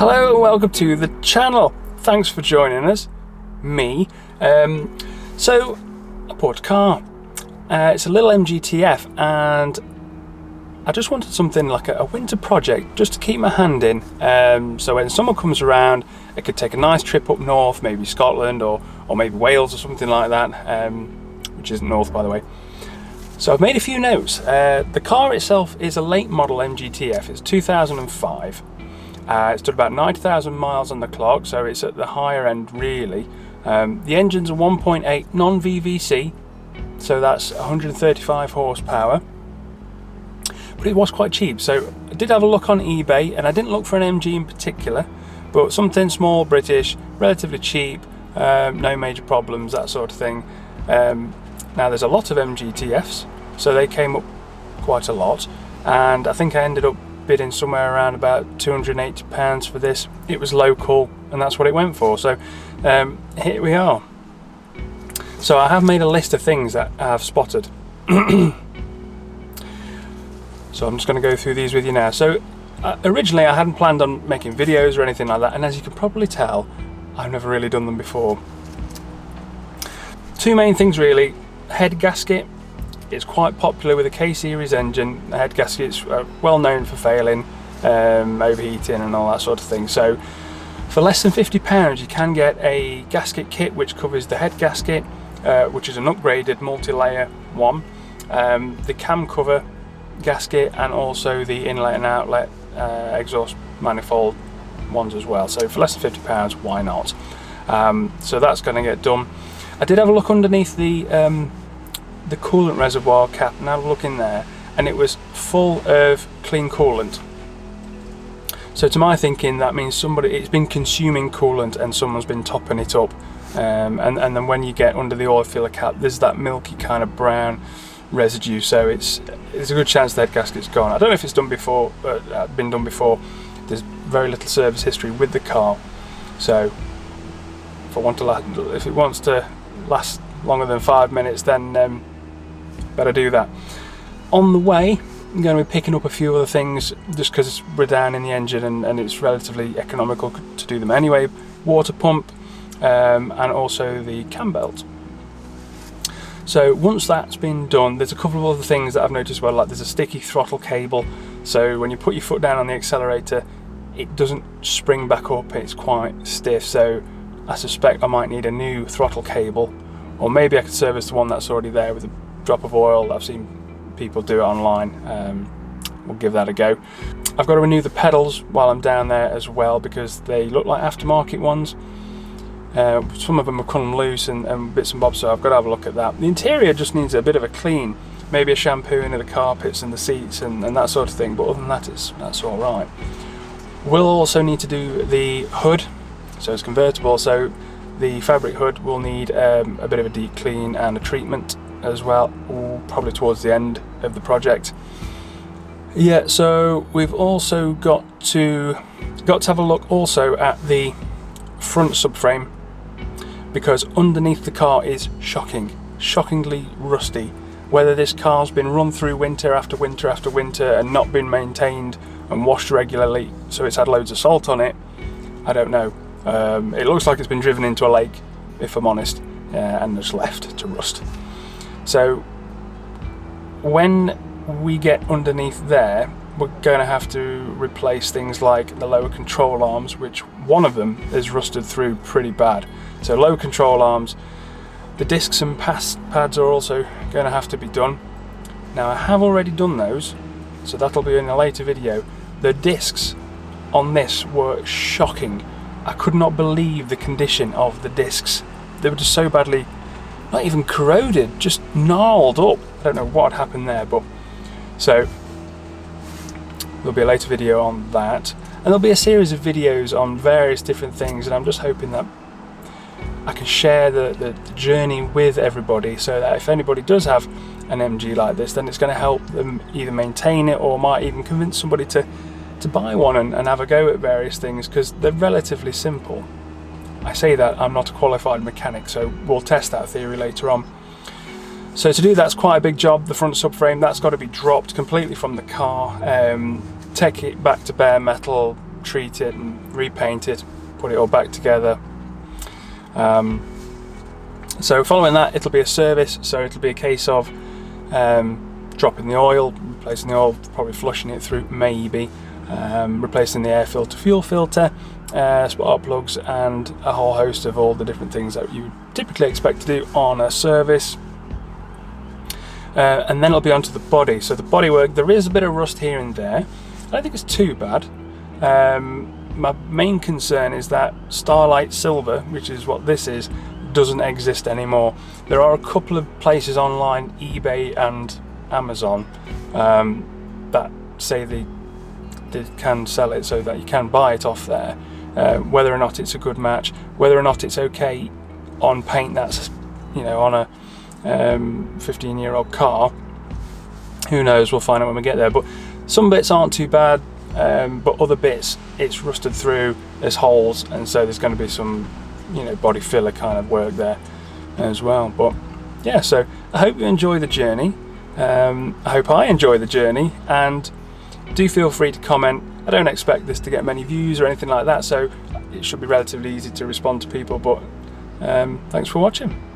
Hello and welcome to the channel. Thanks for joining us, me. So I bought a car. It's a little MGTF and I just wanted something like a winter project just to keep my hand in. So when summer comes around, I could take a nice trip up north, maybe Scotland or maybe Wales or something like that, which isn't north by the way. So I've made a few notes. The car itself is a late model MGTF. It's 2005. It's done about 90,000 miles on the clock, so it's at the higher end really. The engine's a 1.8 non-VVC, so that's 135 horsepower. But it was quite cheap, so I did have a look on eBay, and I didn't look for an MG in particular, but something small, British, relatively cheap, no major problems, that sort of thing. Now there's a lot of MGTFs, so they came up quite a lot, and I think I ended up bidding somewhere around about £280 for this. It was local and that's what it went for, so here we are. So I have made a list of things that I have spotted. So I'm just going to go through these with you now. So originally I hadn't planned on making videos or anything like that, and as you can probably tell, I've never really done them before. Two main things really. Head gasket. It's quite popular with a K-series engine. The head gasket's well known for failing, overheating and all that sort of thing. So for less than £50 you can get a gasket kit which covers the head gasket, which is an upgraded multi-layer one, the cam cover gasket, and also the inlet and outlet exhaust manifold ones as well. So for less than £50, why not? So that's going to get done. I did have a look underneath the coolant reservoir cap and have a look in there, and it was full of clean coolant. So to my thinking, that means it's been consuming coolant and someone's been topping it up, and then when you get under the oil filler cap, there's that milky kind of brown residue. So it's a good chance the head gasket's gone. I don't know if it's done before, but been done before. There's very little service history with the car, so if it wants to last longer than 5 minutes, then better do that. On the way, I'm going to be picking up a few other things just because we're down in the engine and it's relatively economical to do them anyway. Water pump, and also the cam belt. So once that's been done, there's a couple of other things that I've noticed. Well, like there's a sticky throttle cable, so when you put your foot down on the accelerator, it doesn't spring back up, it's quite stiff. So I suspect I might need a new throttle cable, or maybe I could service the one that's already there with a drop of oil. I've seen people do it online. We'll give that a go. I've got to renew the pedals while I'm down there as well, because they look like aftermarket ones. Some of them have come loose and bits and bobs, so I've got to have a look at that. The interior just needs a bit of a clean, maybe a shampooing of the carpets and the seats and that sort of thing, but other than that, that's all right. We'll also need to do the hood, so it's convertible, so the fabric hood will need a bit of a deep clean and a treatment as well, probably towards the end of the project. Yeah, so we've also got to have a look also at the front subframe, because underneath the car is shockingly rusty. Whether this car's been run through winter after winter after winter and not been maintained and washed regularly, so it's had loads of salt on it, I don't know. It looks like it's been driven into a lake, if I'm honest, and just left to rust. So when we get underneath there, we're going to have to replace things like the lower control arms, which one of them is rusted through pretty bad. So lower control arms, the discs and pads are also going to have to be done. Now I have already done those, so that'll be in a later video. The discs on this were shocking. I could not believe the condition of the discs. They were just so badly, not even corroded, just gnarled up. I don't know what happened there, but so there'll be a later video on that, and there'll be a series of videos on various different things, and I'm just hoping that I can share the journey with everybody, so that if anybody does have an MG like this, then it's going to help them either maintain it or might even convince somebody to buy one and have a go at various things, because they're relatively simple. I say that, I'm not a qualified mechanic, so we'll test that theory later on. So to do that's quite a big job. The front subframe, that's got to be dropped completely from the car, take it back to bare metal, treat it and repaint it, put it all back together. So following that, it'll be a service, so it'll be a case of dropping the oil, replacing the oil, probably flushing it through maybe, replacing the air filter, fuel filter, spark plugs, and a whole host of all the different things that you would typically expect to do on a service. And then it'll be onto the body. So the bodywork, there is a bit of rust here and there. I don't think it's too bad. My main concern is that Starlight Silver, which is what this is, doesn't exist anymore. There are a couple of places online, eBay and Amazon, that say they can sell it so that you can buy it off there. Whether or not it's a good match, whether or not it's okay on paint that's, you know, on a 15-year-old car, who knows, we'll find out when we get there. But some bits aren't too bad, but other bits it's rusted through, there's holes, and so there's going to be some, you know, body filler kind of work there as well. But yeah, so I hope you enjoy the journey. I hope I enjoy the journey, and do feel free to comment. I don't expect this to get many views or anything like that, so it should be relatively easy to respond to people, but thanks for watching.